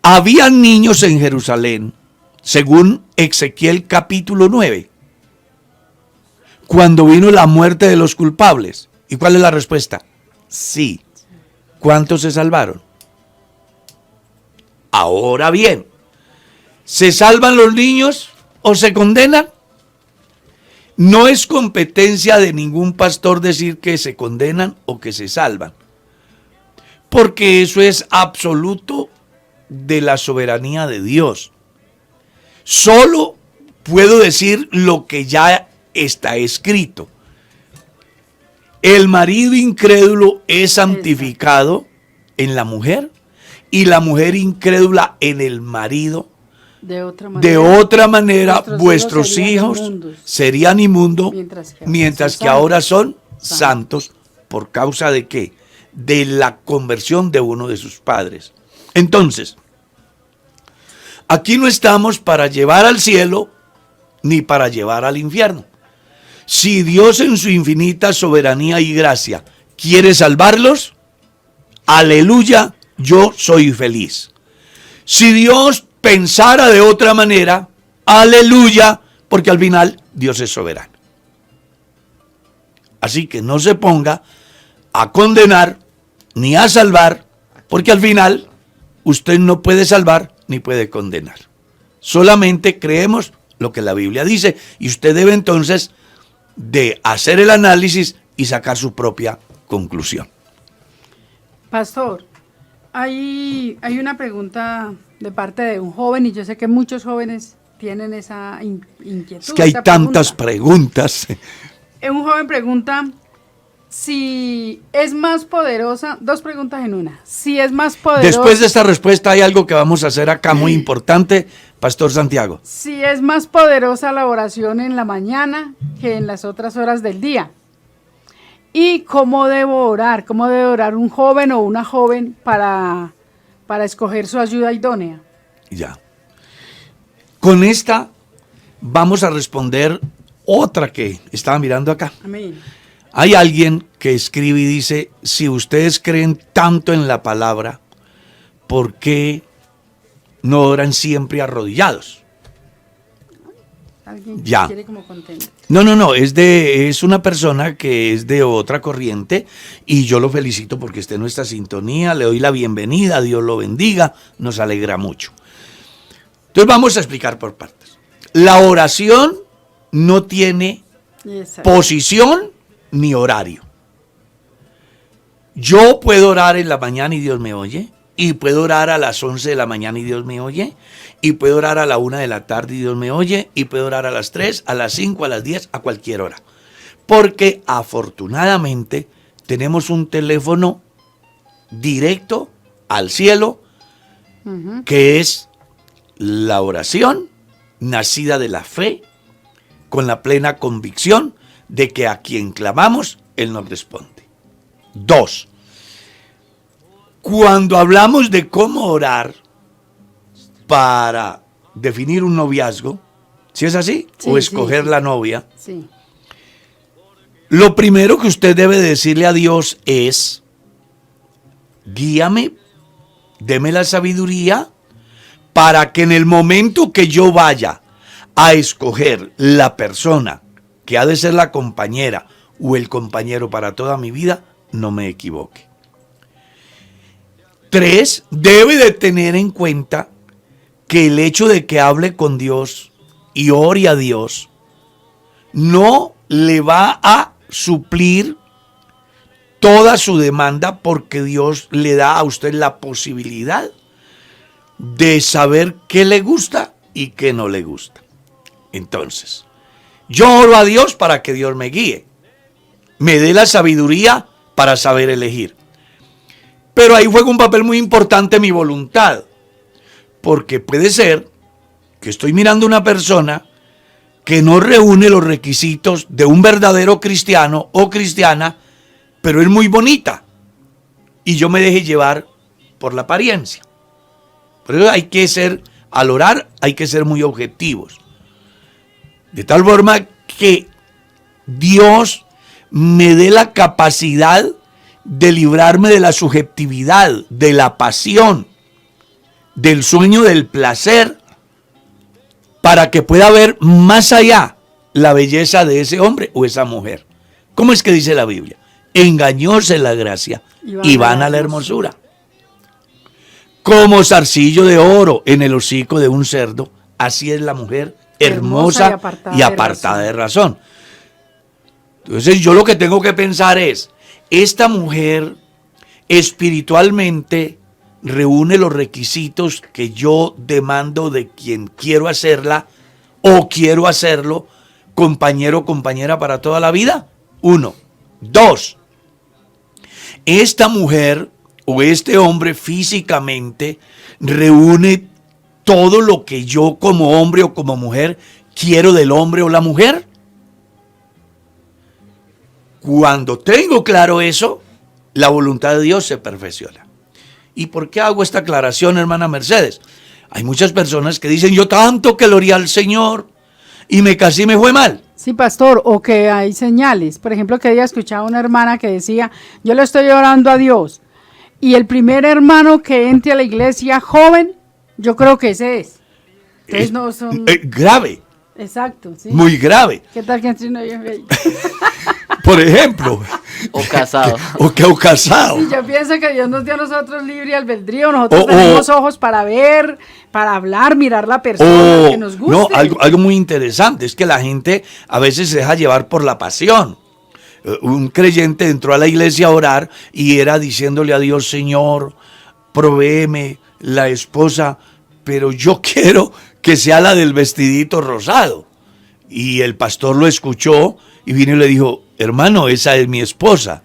Habían niños en Jerusalén, según Ezequiel capítulo 9, cuando vino la muerte de los culpables. ¿Y cuál es la respuesta? Sí. ¿Cuántos se salvaron? Ahora bien, ¿se salvan los niños o se condenan? No es competencia de ningún pastor decir que se condenan o que se salvan, porque eso es absoluto de la soberanía de Dios. Solo puedo decir lo que ya está escrito. El marido incrédulo es santificado en la mujer y la mujer incrédula en el marido, De otra manera vuestros hijos inmundos, serían inmundos, mientras que ahora son santos. ¿Por causa de qué? De la conversión de uno de sus padres. Entonces, aquí no estamos para llevar al cielo ni para llevar al infierno. Si Dios en su infinita soberanía y gracia quiere salvarlos, aleluya, yo soy feliz. Si Dios pensara de otra manera, aleluya, porque al final Dios es soberano. Así que no se ponga a condenar ni a salvar, porque al final usted no puede salvar ni puede condenar. Solamente creemos lo que la Biblia dice y usted debe entonces de hacer el análisis y sacar su propia conclusión. Pastor, hay una pregunta de parte de un joven y yo sé que muchos jóvenes tienen esa inquietud. Es que hay tantas preguntas. Un joven pregunta si es más poderosa, dos preguntas en una. Si es más poderosa. Después de esta respuesta hay algo que vamos a hacer acá muy importante, Pastor Santiago. Si es más poderosa la oración en la mañana que en las otras horas del día. ¿Y cómo debo orar? ¿Cómo debe orar un joven o una joven para escoger su ayuda idónea? Ya. Con esta vamos a responder otra que estaba mirando acá. Amén. Hay alguien que escribe y dice, si ustedes creen tanto en la palabra, ¿por qué no oran siempre arrodillados? Alguien Ya. quiere como contento. No, es una persona que es de otra corriente y yo lo felicito porque está en nuestra sintonía, le doy la bienvenida, Dios lo bendiga, nos alegra mucho. Entonces vamos a explicar por partes. La oración no tiene Exacto. posición ni horario. Yo puedo orar en la mañana y Dios me oye, y puedo orar a las 11 de la mañana y Dios me oye, y puedo orar a la 1 de la tarde y Dios me oye, y puedo orar a las 3, a las 5, a las 10, a cualquier hora. Porque afortunadamente tenemos un teléfono directo al cielo, que es la oración nacida de la fe, con la plena convicción de que a quien clamamos, Él nos responde. 2. Cuando hablamos de cómo orar para definir un noviazgo, ¿sí es así? Sí, o escoger sí. la novia. Sí. Lo primero que usted debe decirle a Dios es, guíame, deme la sabiduría, para que en el momento que yo vaya a escoger la persona que ha de ser la compañera o el compañero para toda mi vida, no me equivoque. 3, debe de tener en cuenta que el hecho de que hable con Dios y ore a Dios no le va a suplir toda su demanda, porque Dios le da a usted la posibilidad de saber qué le gusta y qué no le gusta. Entonces, yo oro a Dios para que Dios me guíe, me dé la sabiduría para saber elegir. Pero ahí juega un papel muy importante mi voluntad, porque puede ser que estoy mirando una persona que no reúne los requisitos de un verdadero cristiano o cristiana, pero es muy bonita, y yo me deje llevar por la apariencia. Por eso hay que ser, al orar, hay que ser muy objetivos. De tal forma que Dios me dé la capacidad de librarme de la subjetividad, de la pasión, del sueño del placer, para que pueda ver más allá la belleza de ese hombre o esa mujer. ¿Cómo es que dice la Biblia? Engañosa es la gracia y vana la hermosura. Como zarcillo de oro en el hocico de un cerdo, así es la mujer hermosa y apartada de razón. Entonces yo lo que tengo que pensar es, esta mujer espiritualmente reúne los requisitos que yo demando de quien quiero hacerla o quiero hacerlo, compañero o compañera para toda la vida. 1. 2. Esta mujer o este hombre físicamente reúne todo lo que yo como hombre o como mujer quiero del hombre o la mujer. Cuando tengo claro eso, la voluntad de Dios se perfecciona. ¿Y por qué hago esta aclaración, hermana Mercedes? Hay muchas personas que dicen, yo tanto que gloria al Señor y me casé y me fue mal. Sí, pastor, o que hay señales. Por ejemplo, que ella escuchaba una hermana que decía, yo le estoy orando a Dios. Y el primer hermano que entre a la iglesia joven, yo creo que ese es. Entonces no son... grave. Exacto, sí. Muy grave. ¿Qué tal que entre uno bien bello? Por ejemplo. O casado. O casado. Sí, yo pienso que Dios nos dio a nosotros libre albedrío. Nosotros tenemos ojos para ver, para hablar, mirar la persona que nos guste. No, algo muy interesante es que la gente a veces se deja llevar por la pasión. Un creyente entró a la iglesia a orar y era diciéndole a Dios, Señor, provéeme la esposa, pero yo quiero que sea la del vestidito rosado. Y el pastor lo escuchó y vino y le dijo, hermano, esa es mi esposa.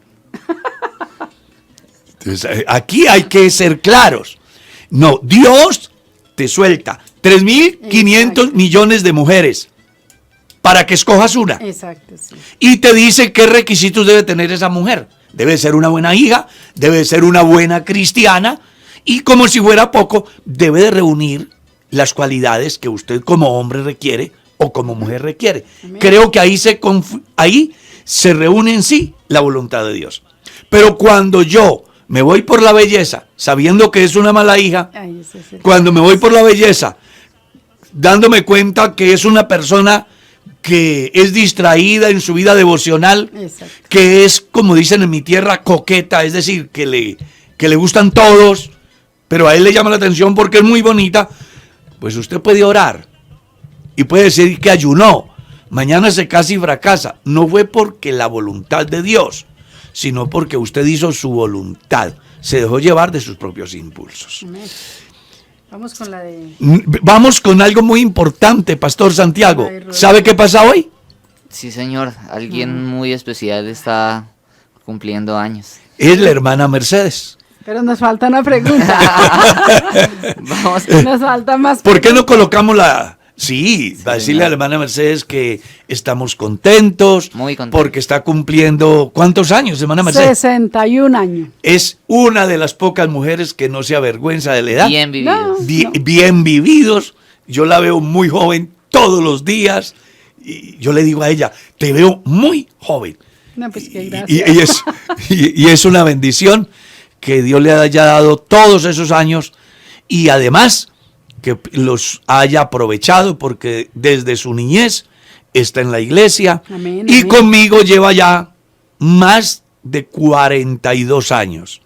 Entonces, aquí hay que ser claros. No, Dios te suelta 3.500 millones de mujeres para que escojas una. Exacto, sí. Y te dice qué requisitos debe tener esa mujer. Debe ser una buena hija, debe ser una buena cristiana y como si fuera poco, debe de reunir las cualidades que usted como hombre requiere o como mujer requiere. Amén. Creo que ahí se reúne en sí la voluntad de Dios. Pero cuando yo me voy por la belleza, sabiendo que es una mala hija, cuando me voy por la belleza, dándome cuenta que es una persona que es distraída en su vida devocional, exacto, que es, como dicen en mi tierra, coqueta, es decir, que le gustan todos, pero a él le llama la atención porque es muy bonita, pues usted puede orar y puede decir que ayunó, mañana se casa y fracasa. No fue porque la voluntad de Dios, sino porque usted hizo su voluntad, se dejó llevar de sus propios impulsos. Vamos con la de... Vamos con algo muy importante, Pastor Santiago. ¿Sabe qué pasa hoy? Sí, señor. Alguien muy especial está cumpliendo años. Es la hermana Mercedes. Pero nos falta una pregunta. Vamos. Nos falta más. ¿Por qué no colocamos la...? Sí, va a decirle a la hermana Mercedes que estamos contentos. Muy contentos. Porque está cumpliendo... ¿Cuántos años, hermana Mercedes? 61 años. Es una de las pocas mujeres que no se avergüenza de la edad. Bien vividos. Bien vividos. Yo la veo muy joven todos los días. Y yo le digo a ella, te veo muy joven. No, pues qué gracias. Y es una bendición que Dios le haya dado todos esos años. Y además... que los haya aprovechado porque desde su niñez está en la iglesia. Amén, y amén. Conmigo lleva ya más de 42 años.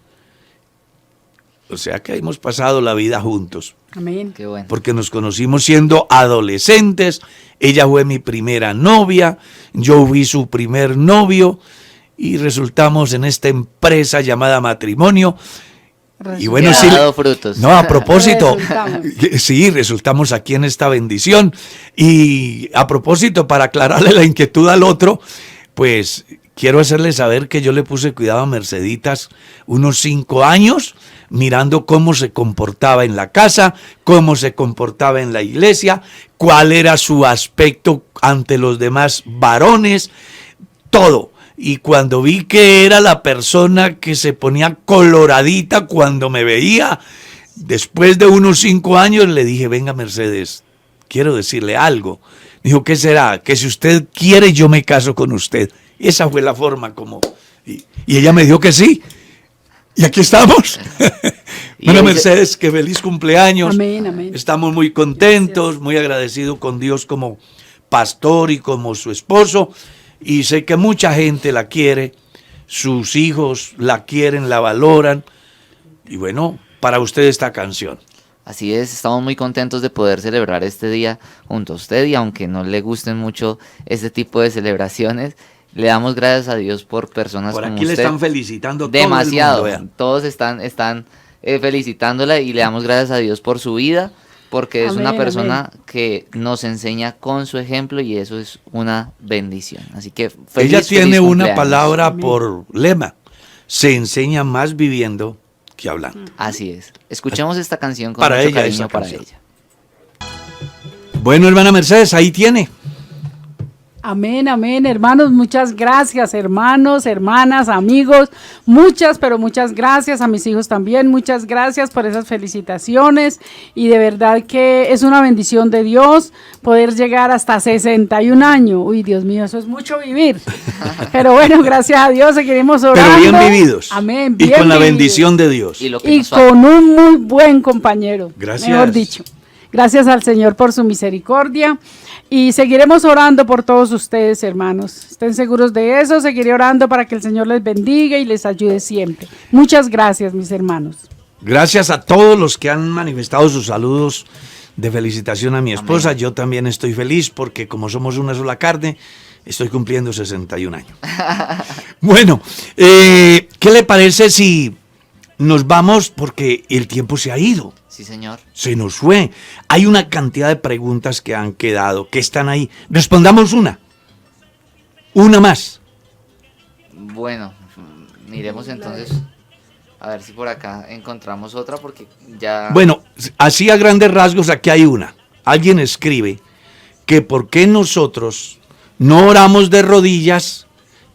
O sea que hemos pasado la vida juntos. Amén. Qué bueno. Porque nos conocimos siendo adolescentes. Ella fue mi primera novia, yo fui su primer novio y resultamos en esta empresa llamada matrimonio. Y bueno, sí, frutos. No, a propósito, sí, resultamos aquí en esta bendición. Y a propósito, para aclararle la inquietud al otro, pues quiero hacerle saber que yo le puse cuidado a Merceditas unos 5 años, mirando cómo se comportaba en la casa, cómo se comportaba en la iglesia, cuál era su aspecto ante los demás varones, todo. Y cuando vi que era la persona que se ponía coloradita cuando me veía, después de unos 5 años le dije, venga Mercedes, quiero decirle algo. Dijo, ¿qué será? Que si usted quiere yo me caso con usted. Esa fue la forma como... Y ella me dijo que sí. Y aquí estamos. Bueno, Mercedes, que feliz cumpleaños. Amén, amén. Estamos muy contentos, muy agradecidos con Dios como pastor y como su esposo. Y sé que mucha gente la quiere, sus hijos la quieren, la valoran. Y bueno, para usted esta canción. Así es, estamos muy contentos de poder celebrar este día junto a usted y aunque no le gusten mucho este tipo de celebraciones, le damos gracias a Dios por personas como usted. Por aquí le están felicitando demasiado, todo el mundo, todos están felicitándola y le damos gracias a Dios por su vida. Porque es amén, una persona amén. Que nos enseña con su ejemplo y eso es una bendición. Así que ella tiene una cumpleaños. palabra Amén. por lema: se enseña más viviendo aquí hablando. Así es. Escuchemos esta canción con Para mucho ella, cariño esa para canción. ella. Bueno, hermana Mercedes, ahí tiene. Amén, amén, hermanos, muchas gracias, hermanos, hermanas, amigos, muchas, pero muchas gracias a mis hijos también, muchas gracias por esas felicitaciones y de verdad que es una bendición de Dios poder llegar hasta 61 años. Uy, Dios mío, eso es mucho vivir, pero bueno, gracias a Dios seguiremos orando. Pero bien vividos. Amén, Y bien con la vividos. bendición de Dios. Y lo que Y nos falta. con un muy buen compañero, Gracias. mejor dicho. Gracias al Señor por su misericordia y seguiremos orando por todos ustedes, hermanos. Estén seguros de eso, seguiré orando para que el Señor les bendiga y les ayude siempre. Muchas gracias, mis hermanos. Gracias a todos los que han manifestado sus saludos de felicitación a mi esposa. Amén. Yo también estoy feliz porque como somos una sola carne, estoy cumpliendo 61 años. Bueno, ¿qué le parece si nos vamos porque el tiempo se ha ido? Sí, señor. Se nos fue. Hay una cantidad de preguntas que han quedado, que están ahí. Respondamos una. Una más. Bueno, miremos entonces a ver si por acá encontramos otra porque ya... Bueno, así a grandes rasgos aquí hay una. Alguien escribe que por qué nosotros no oramos de rodillas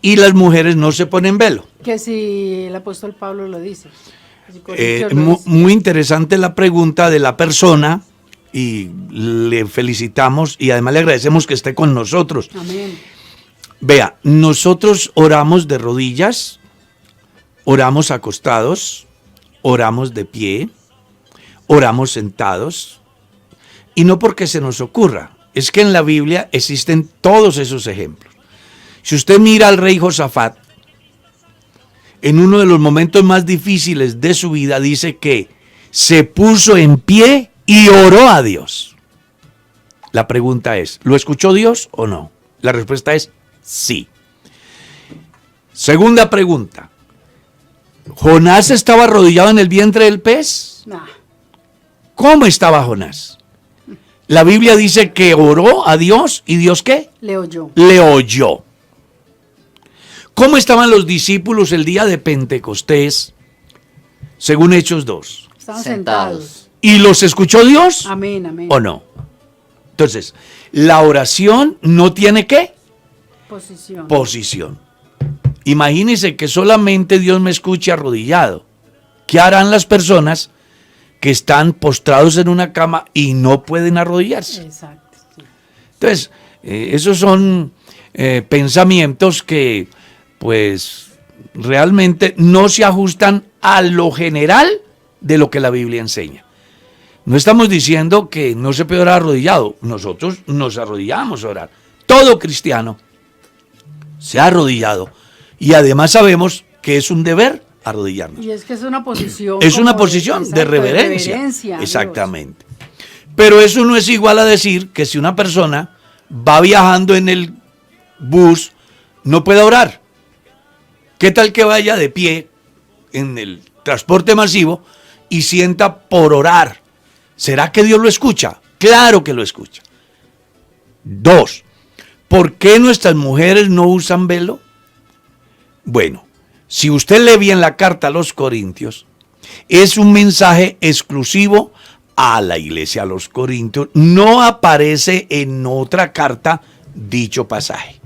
y las mujeres no se ponen velo. Que si el apóstol Pablo lo dice. Si Corintios lo dice. Muy interesante la pregunta de la persona y le felicitamos y además le agradecemos que esté con nosotros. Amén. Vea, nosotros oramos de rodillas, oramos acostados, oramos de pie, oramos sentados y no porque se nos ocurra, es que en la Biblia existen todos esos ejemplos. Si usted mira al rey Josafat, en uno de los momentos más difíciles de su vida dice que se puso en pie y oró a Dios. La pregunta es, ¿lo escuchó Dios o no? La respuesta es sí. Segunda pregunta, ¿Jonás estaba arrodillado en el vientre del pez? Nah. ¿Cómo estaba Jonás? La Biblia dice que oró a Dios y ¿Dios qué? Leo yo. Le oyó. ¿Cómo estaban los discípulos el día de Pentecostés? Según Hechos 2. Estaban Sentados. sentados. ¿Y los escuchó Dios Amén, amén. o no? Entonces, la oración no tiene ¿qué? Posición. Posición. Imagínense que solamente Dios me escuche arrodillado. ¿Qué harán las personas que están postrados en una cama y no pueden arrodillarse? Exacto. Sí. Entonces, esos son pensamientos que pues realmente no se ajustan a lo general de lo que la Biblia enseña. No estamos diciendo que no se puede orar arrodillado. Nosotros nos arrodillamos a orar. Todo cristiano se ha arrodillado y además sabemos que es un deber arrodillarnos. Y es que es una posición. Es una como posición de exacto, reverencia. a Dios. Exactamente. Pero eso no es igual a decir que si una persona va viajando en el bus, no puede orar. ¿Qué tal que vaya de pie en el transporte masivo y sienta por orar? ¿Será que Dios lo escucha? Claro que lo escucha. 2. ¿Por qué nuestras mujeres no usan velo? Bueno, si usted lee bien la carta a los Corintios, es un mensaje exclusivo a la iglesia a los Corintios. No aparece en otra carta dicho pasaje.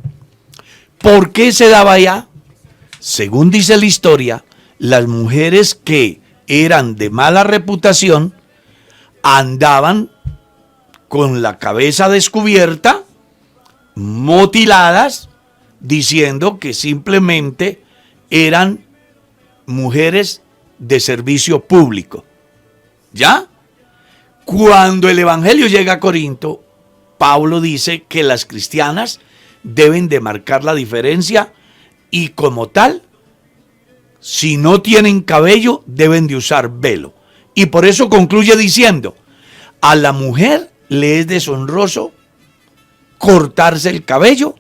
¿Por qué se daba allá? Según dice la historia, las mujeres que eran de mala reputación andaban con la cabeza descubierta, mutiladas, diciendo que simplemente eran mujeres de servicio público. ¿Ya? Cuando el evangelio llega a Corinto, Pablo dice que las cristianas deben de marcar la diferencia y como tal, si no tienen cabello, deben de usar velo. Y por eso concluye diciendo, a la mujer le es deshonroso cortarse el cabello,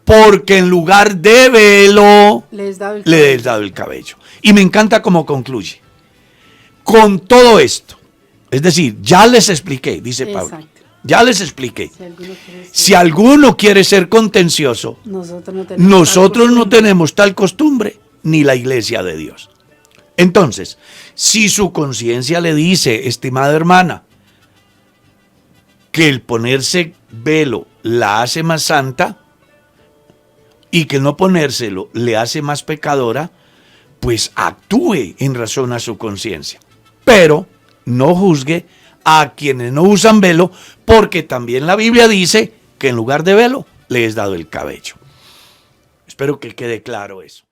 porque en lugar de velo, Le es dado el le es dado el cabello. Y me encanta cómo concluye. Con todo esto, es decir, ya les expliqué, dice Pablo, Exacto. ya les expliqué. Si alguno quiere ser- Si alguno quiere ser contencioso, nosotros no tenemos nosotros tal no costumbre. tenemos tal costumbre, ni la iglesia de Dios. Entonces, si su conciencia le dice, estimada hermana, que el ponerse velo la hace más santa y que no ponérselo le hace más pecadora, pues actúe en razón a su conciencia. Pero no juzgue a quienes no usan velo, porque también la Biblia dice que en lugar de velo le es dado el cabello. Espero que quede claro eso.